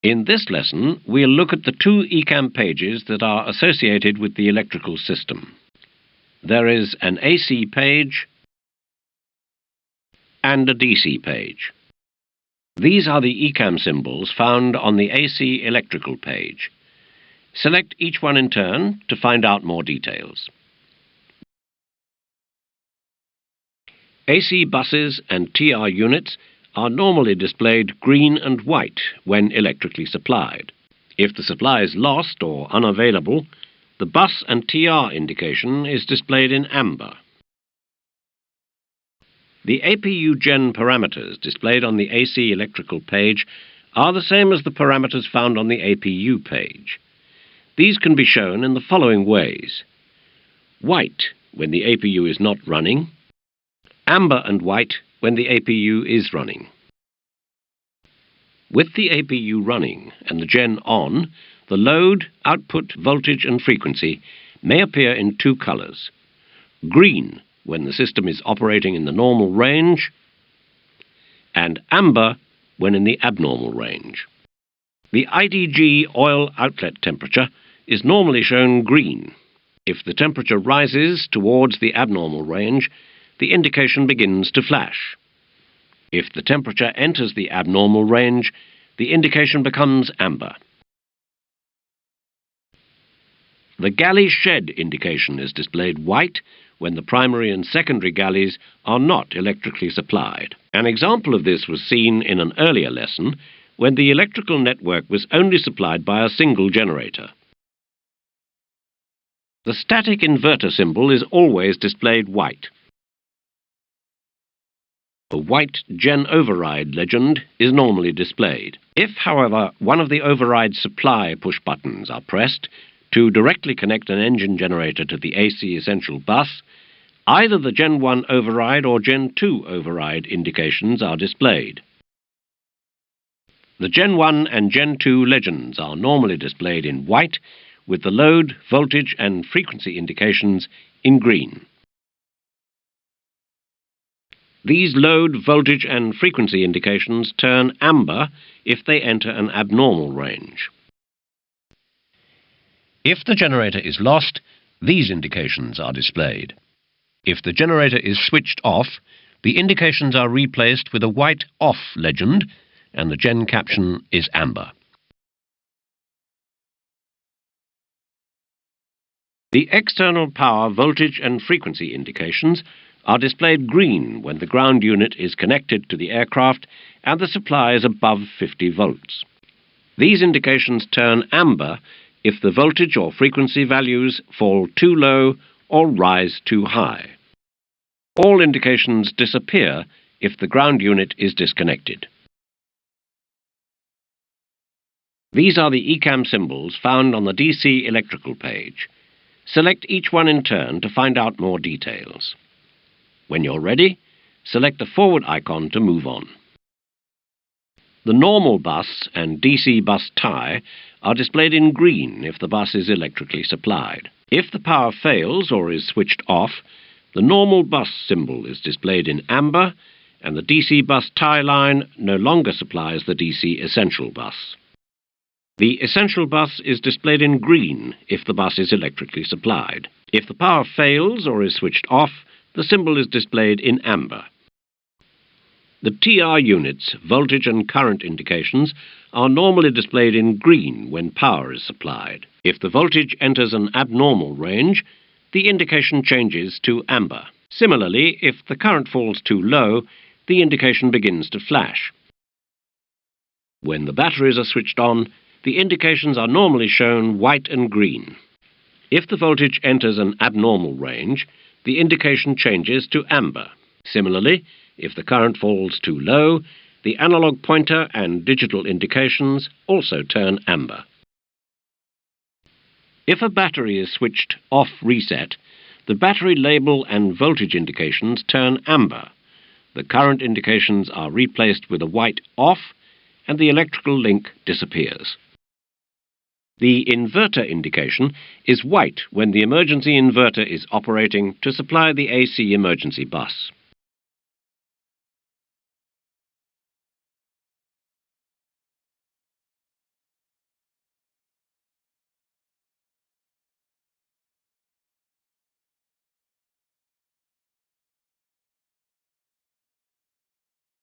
In this lesson, we'll look at the two Ecam pages that are associated with the electrical system. There is an AC page and a DC page. These are the Ecam symbols found on the AC electrical page. Select each one in turn to find out more details. AC buses and TR units are normally displayed green and white when electrically supplied. If the supply is lost or unavailable, the bus and TR indication is displayed in amber. The APU gen parameters displayed on the AC electrical page are the same as the parameters found on the APU page. These can be shown in the following ways: white when the APU is not running, amber and white when the APU is running. With the APU running and the gen on, the load, output, voltage and frequency may appear in two colours: green when the system is operating in the normal range, and amber when in the abnormal range. The IDG oil outlet temperature is normally shown green. If the temperature rises towards the abnormal range, the indication begins to flash. If the temperature enters the abnormal range, the indication becomes amber. The galley shed indication is displayed white when the primary and secondary galleys are not electrically supplied. An example of this was seen in an earlier lesson when the electrical network was only supplied by a single generator. The static inverter symbol is always displayed white. A white gen override legend is normally displayed. If, however, one of the override supply push buttons are pressed to directly connect an engine generator to the AC essential bus, either the Gen 1 override or Gen 2 override indications are displayed. The Gen 1 and Gen 2 legends are normally displayed in white, with the load, voltage and frequency indications in green. These load, voltage and frequency indications turn amber if they enter an abnormal range. If the generator is lost, these indications are displayed. If the generator is switched off, the indications are replaced with a white off legend and the gen caption is amber. The external power, voltage and frequency indications are displayed green when the ground unit is connected to the aircraft and the supply is above 50 volts. These indications turn amber if the voltage or frequency values fall too low or rise too high. All indications disappear if the ground unit is disconnected. These are the Ecam symbols found on the DC electrical page. Select each one in turn to find out more details. When you're ready, select the forward icon to move on. The normal bus and DC bus tie are displayed in green if the bus is electrically supplied. If the power fails or is switched off, the normal bus symbol is displayed in amber and the DC bus tie line no longer supplies the DC essential bus. The essential bus is displayed in green if the bus is electrically supplied. If the power fails or is switched off, the symbol is displayed in amber. The TR unit's voltage and current indications are normally displayed in green when power is supplied. If the voltage enters an abnormal range, the indication changes to amber. Similarly, if the current falls too low, the indication begins to flash. When the batteries are switched on, the indications are normally shown white and green. If the voltage enters an abnormal range, the indication changes to amber. Similarly, if the current falls too low, the analog pointer and digital indications also turn amber. If a battery is switched off reset, the battery label and voltage indications turn amber. The current indications are replaced with a white off and the electrical link disappears. The inverter indication is white when the emergency inverter is operating to supply the AC emergency bus.